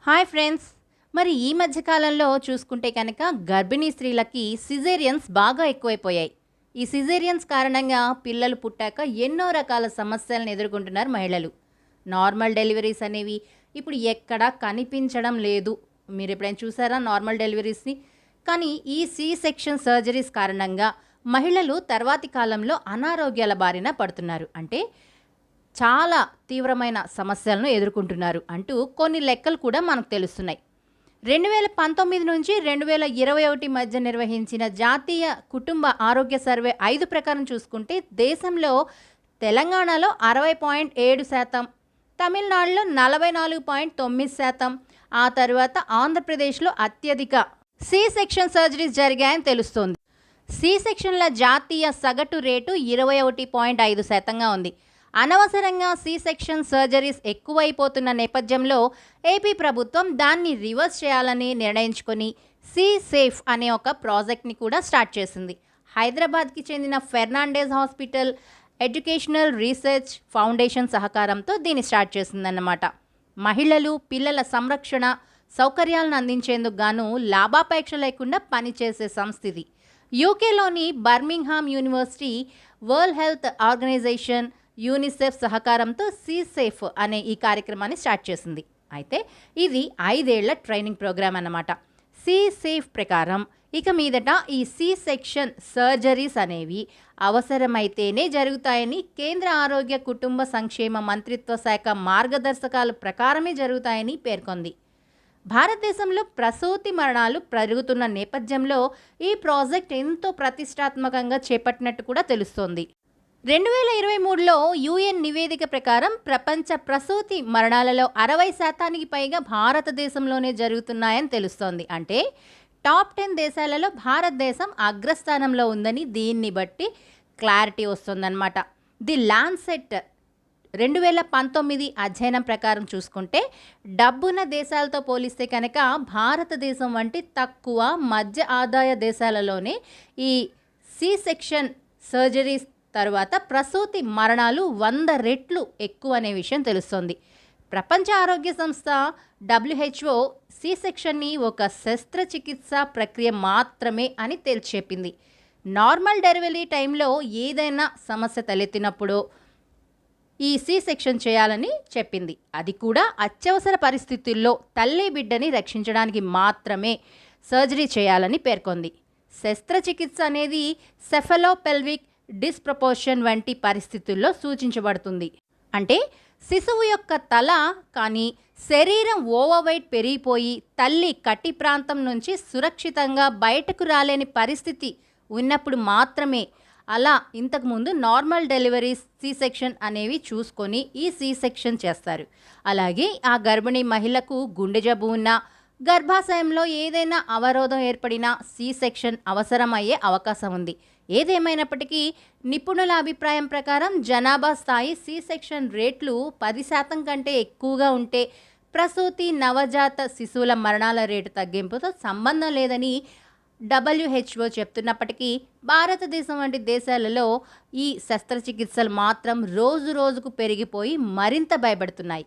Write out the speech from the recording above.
Hi friends. మరి ఈ మధ్య కాలంలో చూసుకుంటే కనుక గర్భిణీ స్త్రీలకి సిజేరియన్స్ బాగా ఎక్కువైపోయాయి. ఈ సిజేరియన్స్ కారణంగా పిల్లలు పుట్టాక ఎన్నో రకాల సమస్యలను ఎదుర్కొంటున్నారు మహిళలు. నార్మల్ డెలివరీస్ అనేవి ఇప్పుడు ఎక్కడా కనిపించడం లేదు. మీరు ఎప్పుడైనా చూసారా నార్మల్ డెలివరీస్ని? కానీ ఈ సి సెక్షన్ సర్జరీస్ కారణంగా మహిళలు తర్వాతి కాలంలో అనారోగ్యాల బారిన పడుతున్నారు. అంటే చాలా తీవ్రమైన సమస్యలను ఎదుర్కొంటున్నారు అంటూ కొన్ని లెక్కలు కూడా మనకు తెలుస్తున్నాయి. 2019 నుంచి 2021 మధ్య నిర్వహించిన జాతీయ కుటుంబ ఆరోగ్య సర్వే 5 ప్రకారం చూసుకుంటే దేశంలో తెలంగాణలో 60.7%, తమిళనాడులో 44.9%, ఆ తర్వాత ఆంధ్రప్రదేశ్లో అత్యధిక సి సెక్షన్ సర్జరీస్ జరిగాయని తెలుస్తోంది. సి సెక్షన్ల జాతీయ సగటు రేటు 21.5%గా ఉంది. అనవసరంగా సి సెక్షన్ సర్జరీస్ ఎక్కువైపోతున్న నేపథ్యంలో ఏపీ ప్రభుత్వం దాన్ని రివర్స్ చేయాలని నిర్ణయించుకొని సి సేఫ్ అనే ఒక ప్రాజెక్ట్ని కూడా స్టార్ట్ చేసింది. హైదరాబాద్కి చెందిన Fernandes hospital educational research foundation సహకారంతో దీన్ని స్టార్ట్ చేసిందన్నమాట. మహిళలు, పిల్లల సంరక్షణ సౌకర్యాలను అందించేందుకు గాను లాభాపేక్ష లేకుండా పనిచేసే సంస్థ ఇది. యూకేలోని Birmingham university, world health organisation, UNICEF సహకారంతో సి సేఫ్ అనే ఈ కార్యక్రమాన్ని స్టార్ట్ చేసింది. అయితే ఇది 5 ఏళ్ల ట్రైనింగ్ ప్రోగ్రామ్ అన్నమాట. సి సేఫ్ ప్రకారం ఇక మీదట ఈ సి సెక్షన్ సర్జరీస్ అనేవి అవసరమైతేనే జరుగుతాయని కేంద్ర ఆరోగ్య కుటుంబ సంక్షేమ మంత్రిత్వ శాఖ మార్గదర్శకాల ప్రకారమే జరుగుతాయని పేర్కొంది. భారతదేశంలో ప్రసూతి మరణాలు పెరుగుతున్న నేపథ్యంలో ఈ ప్రాజెక్ట్ ఎంతో ప్రతిష్టాత్మకంగా చేపట్టినట్టు కూడా తెలుస్తోంది. 2023లో యుఎన్ నివేదిక ప్రకారం ప్రపంచ ప్రసూతి మరణాలలో 60% పైగా భారతదేశంలోనే జరుగుతున్నాయని తెలుస్తోంది. అంటే టాప్ 10 దేశాలలో భారతదేశం అగ్రస్థానంలో ఉందని దీన్ని బట్టి క్లారిటీ వస్తుందన్నమాట. ది లాన్సెట్ 2019 అధ్యయనం ప్రకారం చూసుకుంటే డబ్బున్న దేశాలతో పోలిస్తే కనుక భారతదేశం వంటి తక్కువ మధ్య ఆదాయ దేశాలలోనే ఈ సి సెక్షన్ సర్జరీస్ తర్వాత ప్రసూతి మరణాలు 100 రెట్లు ఎక్కువ అనే విషయం తెలుస్తోంది. ప్రపంచ ఆరోగ్య సంస్థ WHO సి సెక్షన్ని ఒక శస్త్రచికిత్స ప్రక్రియ మాత్రమే అని తేల్చెప్పింది. నార్మల్ డెలివరీ టైంలో ఏదైనా సమస్య తలెత్తినప్పుడు ఈ సి సెక్షన్ చేయాలని చెప్పింది. అది కూడా అత్యవసర పరిస్థితుల్లో తల్లి బిడ్డని రక్షించడానికి మాత్రమే సర్జరీ చేయాలని పేర్కొంది. శస్త్రచికిత్స అనేది సెఫలోపెల్విక్ డిస్ప్రపోర్షన్ వంటి పరిస్థితుల్లో సూచించబడుతుంది. అంటే శిశువు యొక్క తల కానీ శరీరం ఓవర్వెయిట్ పెరిగిపోయి తల్లి కటి ప్రాంతం నుంచి సురక్షితంగా బయటకు రాలేని పరిస్థితి ఉన్నప్పుడు మాత్రమే. అలా ఇంతకుముందు నార్మల్ డెలివరీస్ సి సెక్షన్ అనేవి చూసుకొని ఈ సి సెక్షన్ చేస్తారు. అలాగే ఆ గర్భిణీ మహిళకు గుండె జబ్బు ఉన్నా, గర్భాశయంలో ఏదైనా అవరోధం ఏర్పడినా సి సెక్షన్ అవసరమయ్యే అవకాశం ఉంది. ఏదేమైనప్పటికీ నిపుణుల అభిప్రాయం ప్రకారం జనాభా స్థాయి సి సెక్షన్ రేట్లు 10% కంటే ఎక్కువగా ఉంటే ప్రసూతి, నవజాత శిశువుల మరణాల రేటు తగ్గింపుతో సంబంధం లేదని WHO చెప్తున్నప్పటికీ భారతదేశం వంటి దేశాలలో ఈ శస్త్రచికిత్సలు మాత్రం రోజు రోజుకు పెరిగిపోయి మరింత భయపడుతున్నాయి.